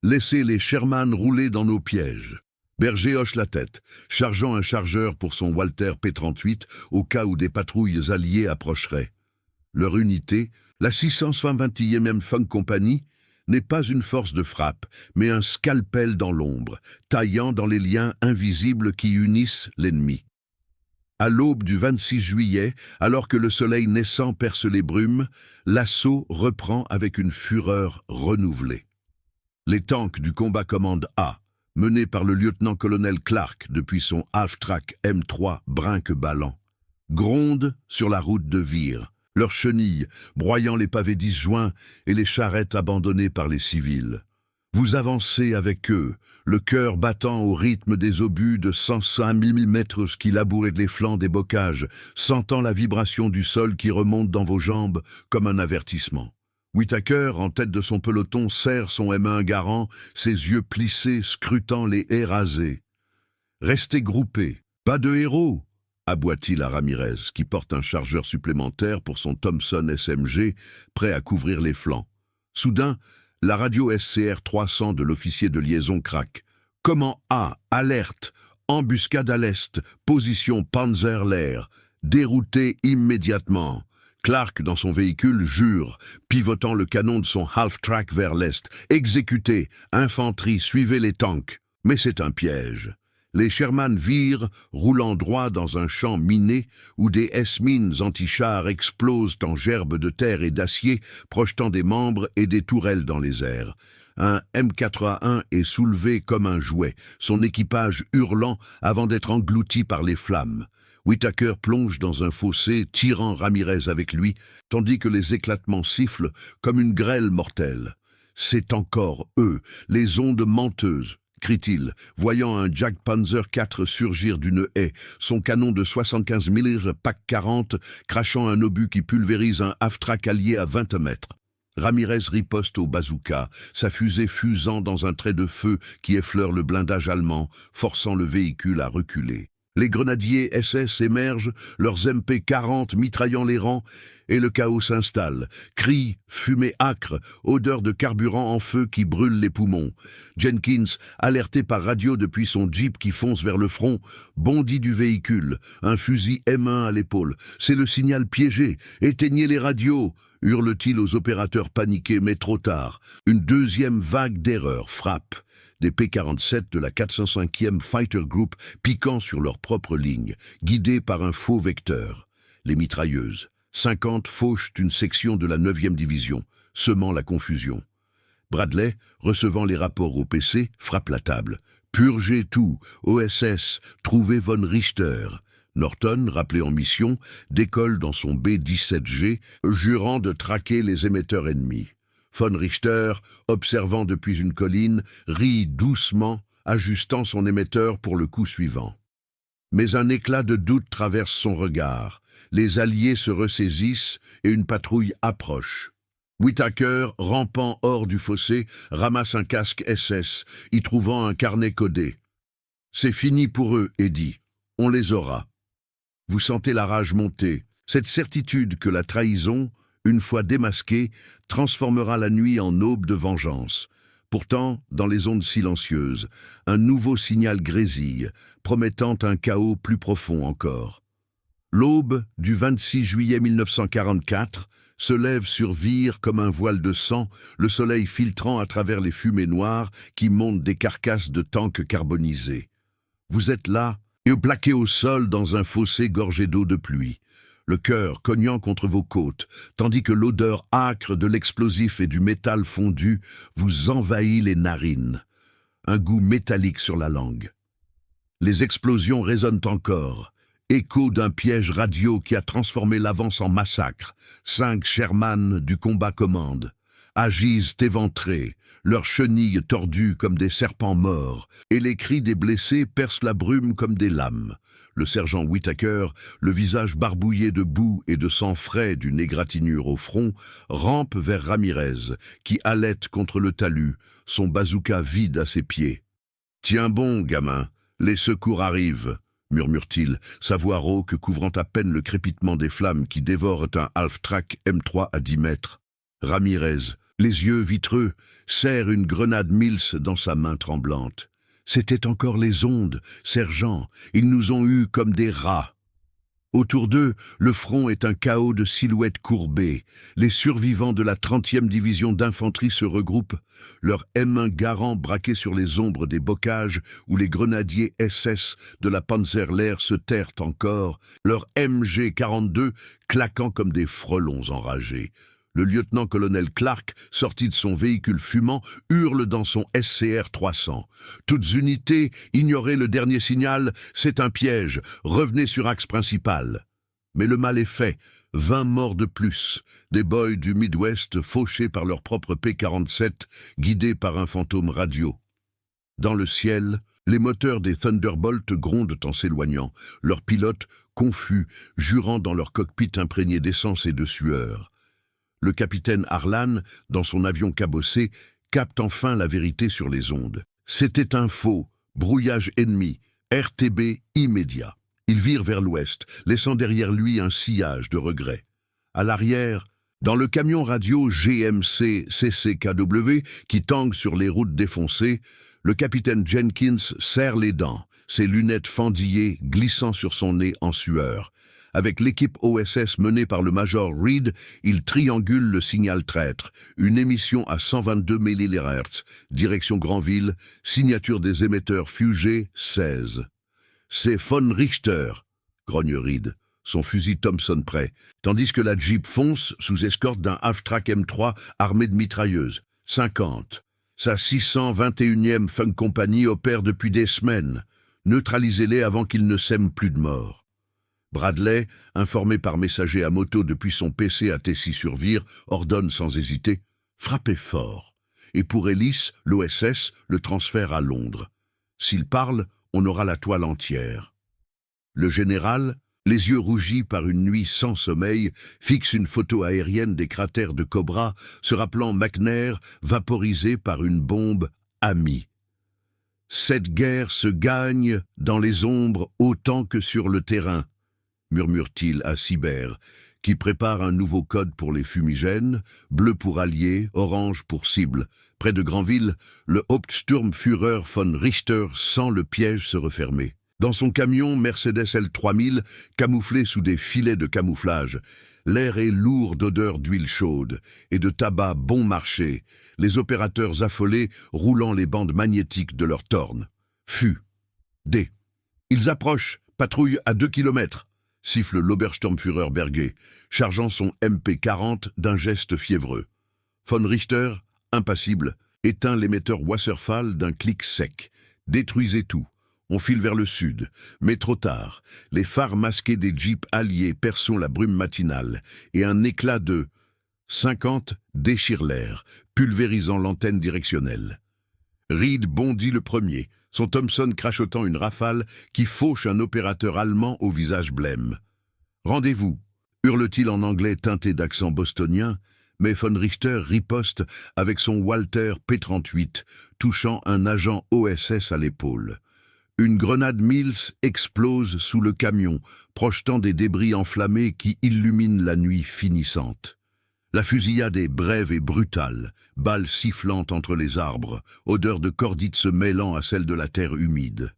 Laissez les Sherman rouler dans nos pièges. Berger hoche la tête, chargeant un chargeur pour son Walter P-38 au cas où des patrouilles alliées approcheraient. Leur unité, la 621e Funk Company, n'est pas une force de frappe, mais un scalpel dans l'ombre, taillant dans les liens invisibles qui unissent l'ennemi. À l'aube du 26 juillet, alors que le soleil naissant perce les brumes, l'assaut reprend avec une fureur renouvelée. Les tanks du combat commande A, menés par le lieutenant-colonel Clark depuis son half-track M3 brinque-ballant, grondent sur la route de Vire, leurs chenilles broyant les pavés disjoints et les charrettes abandonnées par les civils. Vous avancez avec eux, le cœur battant au rythme des obus de 105 mm qui labouraient les flancs des bocages, sentant la vibration du sol qui remonte dans vos jambes comme un avertissement. Whittaker, en tête de son peloton, serre son M1 Garand, ses yeux plissés, scrutant les haies rasées. « Restez groupés, pas de héros !» aboie-t-il à Ramirez, qui porte un chargeur supplémentaire pour son Thompson SMG, prêt à couvrir les flancs. Soudain, la radio SCR 300 de l'officier de liaison craque. « Comment A, alerte, embuscade à l'est, position Panzer l'air, dérouté immédiatement !» Clark, dans son véhicule, jure, pivotant le canon de son half-track vers l'est. « Exécutez, infanterie, suivez les tanks !» Mais c'est un piège. Les Sherman virent, roulant droit dans un champ miné où des S-mines anti-chars explosent en gerbes de terre et d'acier, projetant des membres et des tourelles dans les airs. Un M4A1 est soulevé comme un jouet, son équipage hurlant avant d'être englouti par les flammes. Whittaker plonge dans un fossé, tirant Ramirez avec lui, tandis que les éclatements sifflent comme une grêle mortelle. « C'est encore eux, les ondes menteuses !» crie-t-il, voyant un Jack Panzer IV surgir d'une haie, son canon de 75 mm PAC 40 crachant un obus qui pulvérise un half-track allié à 20 mètres. Ramirez riposte au bazooka, sa fusée fusant dans un trait de feu qui effleure le blindage allemand, forçant le véhicule à reculer. Les grenadiers SS émergent, leurs MP-40 mitraillant les rangs, et le chaos s'installe. Cris, fumée âcre, odeur de carburant en feu qui brûle les poumons. Jenkins, alerté par radio depuis son jeep qui fonce vers le front, bondit du véhicule, un fusil M1 à l'épaule. « C'est le signal piégé, éteignez les radios !» hurle-t-il aux opérateurs paniqués, mais trop tard. Une deuxième vague d'erreurs frappe. Des P-47 de la 405e Fighter Group piquant sur leur propre ligne, guidés par un faux vecteur. Les mitrailleuses. 50 fauchent une section de la 9e division, semant la confusion. Bradley, recevant les rapports au PC, frappe la table. « Purgez tout, OSS, trouvez von Richter !» Norton, rappelé en mission, décolle dans son B-17G, jurant de traquer les émetteurs ennemis. Von Richter, observant depuis une colline, rit doucement, ajustant son émetteur pour le coup suivant. Mais un éclat de doute traverse son regard. Les alliés se ressaisissent et une patrouille approche. Whittaker, rampant hors du fossé, ramasse un casque SS, y trouvant un carnet codé. « C'est fini pour eux, Eddie. On les aura. » Vous sentez la rage monter, cette certitude que la trahison, une fois démasquée, transformera la nuit en aube de vengeance. Pourtant, dans les ondes silencieuses, un nouveau signal grésille, promettant un chaos plus profond encore. L'aube du 26 juillet 1944 se lève sur Vire comme un voile de sang, le soleil filtrant à travers les fumées noires qui montent des carcasses de tanks carbonisés. Vous êtes là, et plaqué au sol dans un fossé gorgé d'eau de pluie, le cœur cognant contre vos côtes, tandis que l'odeur âcre de l'explosif et du métal fondu vous envahit les narines. Un goût métallique sur la langue. Les explosions résonnent encore, écho d'un piège radio qui a transformé l'avance en massacre. 5 Sherman du combat commande agissent éventrés, leurs chenilles tordues comme des serpents morts, et les cris des blessés percent la brume comme des lames. Le sergent Whittaker, le visage barbouillé de boue et de sang frais d'une égratignure au front, rampe vers Ramirez, qui halète contre le talus, son bazooka vide à ses pieds. « Tiens bon, gamin, les secours arrivent. » murmure-t-il, sa voix rauque couvrant à peine le crépitement des flammes qui dévorent un half-track M3 à 10 mètres. Ramirez, les yeux vitreux, serre une grenade Mills dans sa main tremblante. C'était encore les ondes, sergent, ils nous ont eus comme des rats. Autour d'eux, le front est un chaos de silhouettes courbées. Les survivants de la 30e division d'infanterie se regroupent, leur M1 Garand braqué sur les ombres des bocages où les grenadiers SS de la Panzerlehr se terrent encore, leur MG-42 claquant comme des frelons enragés. Le lieutenant-colonel Clark, sorti de son véhicule fumant, hurle dans son SCR-300. « Toutes unités, ignorez le dernier signal, c'est un piège, revenez sur axe principal. » Mais le mal est fait, 20 morts de plus, des boys du Midwest fauchés par leur propre P-47, guidés par un fantôme radio. Dans le ciel, les moteurs des Thunderbolt grondent en s'éloignant, leurs pilotes, confus, jurant dans leur cockpit imprégné d'essence et de sueur. Le capitaine Harlan, dans son avion cabossé, capte enfin la vérité sur les ondes. C'était un faux, brouillage ennemi, RTB immédiat. Il vire vers l'ouest, laissant derrière lui un sillage de regrets. À l'arrière, dans le camion radio GMC CCKW qui tangue sur les routes défoncées, le capitaine Jenkins serre les dents, ses lunettes fendillées glissant sur son nez en sueur. Avec l'équipe OSS menée par le major Reed, il triangule le signal traître, une émission à 122 MHz, direction Granville, signature des émetteurs Fugé 16. C'est von Richter, grogne Reed, son fusil Thompson prêt, tandis que la Jeep fonce sous escorte d'un half-track M3 armé de mitrailleuses. 50. Sa 621e Funk Company opère depuis des semaines. Neutralisez-les avant qu'ils ne sèment plus de morts. Bradley, informé par messager à moto depuis son PC à Tessy-sur-Vire, ordonne sans hésiter « Frappez fort ». Et pour Ellis, l'OSS le transfère à Londres. S'il parle, on aura la toile entière. Le général, les yeux rougis par une nuit sans sommeil, fixe une photo aérienne des cratères de Cobra, se rappelant McNair vaporisé par une bombe amie. Cette guerre se gagne dans les ombres autant que sur le terrain, murmure-t-il à Sibert, qui prépare un nouveau code pour les fumigènes, bleu pour alliés, orange pour cible. Près de Granville, le Hauptsturmführer von Richter sent le piège se refermer. Dans son camion Mercedes L3000, camouflé sous des filets de camouflage, l'air est lourd d'odeur d'huile chaude et de tabac bon marché, les opérateurs affolés roulant les bandes magnétiques de leurs tornes. Fu. D. Ils approchent, patrouille à 2 km. Siffle l'Obersturmführer Berger, chargeant son MP40 d'un geste fiévreux. Von Richter, impassible, éteint l'émetteur Wasserfall d'un clic sec. Détruisez tout. On file vers le sud, mais trop tard. Les phares masqués des jeeps alliés perçant la brume matinale, et un éclat de 50 déchire l'air, pulvérisant l'antenne directionnelle. Reed bondit le premier, son Thompson crachotant une rafale qui fauche un opérateur allemand au visage blême. « Rendez-vous » hurle-t-il en anglais teinté d'accent bostonien, mais von Richter riposte avec son Walter P38, touchant un agent OSS à l'épaule. Une grenade Mills explose sous le camion, projetant des débris enflammés qui illuminent la nuit finissante. La fusillade est brève et brutale, balles sifflantes entre les arbres, odeur de cordite se mêlant à celle de la terre humide.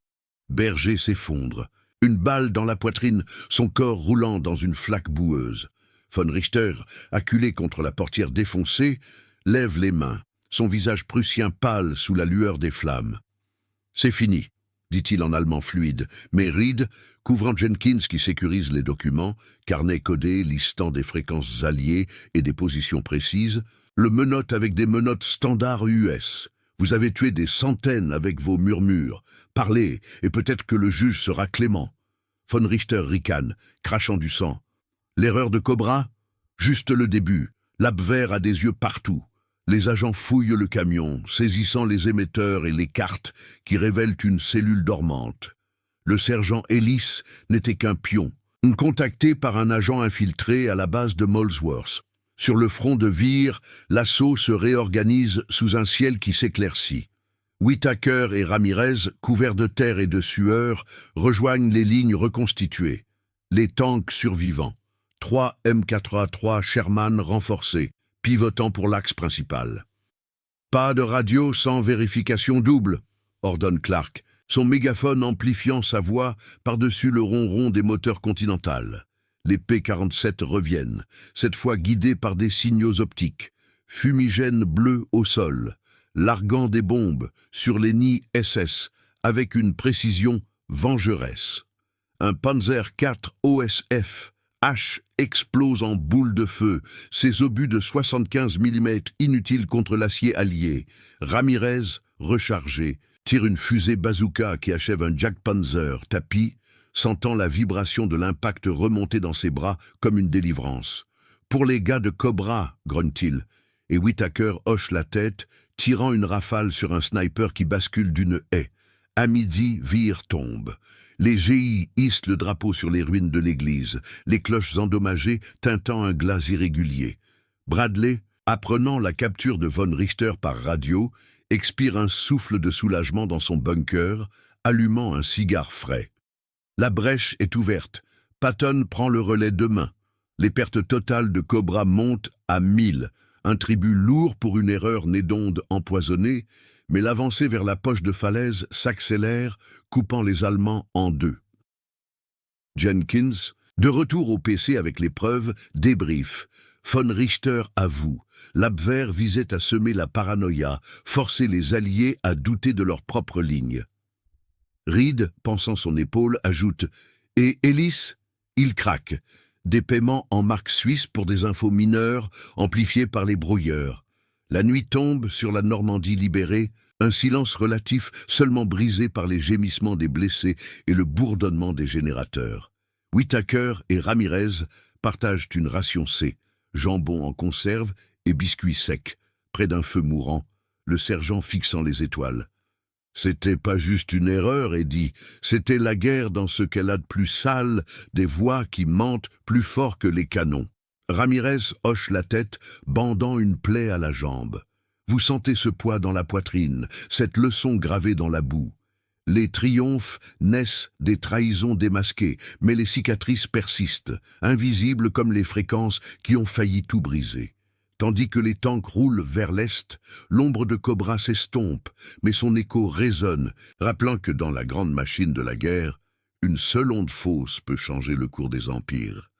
Berger s'effondre, une balle dans la poitrine, son corps roulant dans une flaque boueuse. Von Richter, acculé contre la portière défoncée, lève les mains, son visage prussien pâle sous la lueur des flammes. « C'est fini », dit-il en allemand fluide, mais Reed, couvrant Jenkins qui sécurise les documents, carnet codé listant des fréquences alliées et des positions précises, le menotte avec des menottes standards US. Vous avez tué des centaines avec vos murmures. Parlez, et peut-être que le juge sera clément. Von Richter ricane, crachant du sang. L'erreur de Cobra? Juste le début. L'Abwehr a des yeux partout. Les agents fouillent le camion, saisissant les émetteurs et les cartes qui révèlent une cellule dormante. Le sergent Ellis n'était qu'un pion, contacté par un agent infiltré à la base de Molesworth. Sur le front de Vire, l'assaut se réorganise sous un ciel qui s'éclaircit. Whitaker et Ramirez, couverts de terre et de sueur, rejoignent les lignes reconstituées. Les tanks survivants. 3 M4A3 Sherman renforcés, pivotant pour l'axe principal. Pas de radio sans vérification double, ordonne Clark, son mégaphone amplifiant sa voix par-dessus le ronron des moteurs Continental. Les P-47 reviennent, cette fois guidés par des signaux optiques. Fumigènes bleus au sol, larguant des bombes sur les nids SS avec une précision vengeresse. Un Panzer IV OSF H explose en boule de feu, ses obus de 75 mm inutiles contre l'acier allié. Ramirez, rechargé, tire une fusée bazooka qui achève un Jack Panzer tapi, sentant la vibration de l'impact remonter dans ses bras comme une délivrance. « Pour les gars de Cobra », grogne-t-il, et Whitaker hoche la tête, tirant une rafale sur un sniper qui bascule d'une haie. À midi, Vire tombe. Les GI hissent le drapeau sur les ruines de l'église, les cloches endommagées teintant un glas irrégulier. Bradley, apprenant la capture de Von Richter par radio, expire un souffle de soulagement dans son bunker, allumant un cigare frais. La brèche est ouverte. Patton prend le relais demain. Les pertes totales de Cobra montent à 1000, un tribut lourd pour une erreur née d'ondes empoisonnées, mais l'avancée vers la poche de falaise s'accélère, coupant les Allemands en deux. Jenkins, de retour au PC avec les preuves, débrief. Von Richter avoue. L'Abwehr visait à semer la paranoïa, forcer les Alliés à douter de leur propre ligne. Reed, pensant son épaule, ajoute « Et Ellis ?» Il craque. Des paiements en marque suisse pour des infos mineures, amplifiées par les brouilleurs. La nuit tombe sur la Normandie libérée, un silence relatif seulement brisé par les gémissements des blessés et le bourdonnement des générateurs. Whitaker et Ramirez partagent une ration C, jambon en conserve et biscuits secs, près d'un feu mourant, le sergent fixant les étoiles. C'était pas juste une erreur, Eddie, c'était la guerre dans ce qu'elle a de plus sale, des voix qui mentent plus fort que les canons. Ramirez hoche la tête, bandant une plaie à la jambe. Vous sentez ce poids dans la poitrine, cette leçon gravée dans la boue. Les triomphes naissent des trahisons démasquées, mais les cicatrices persistent, invisibles comme les fréquences qui ont failli tout briser. Tandis que les tanks roulent vers l'est, l'ombre de Cobra s'estompe, mais son écho résonne, rappelant que dans la grande machine de la guerre, une seule onde fausse peut changer le cours des empires.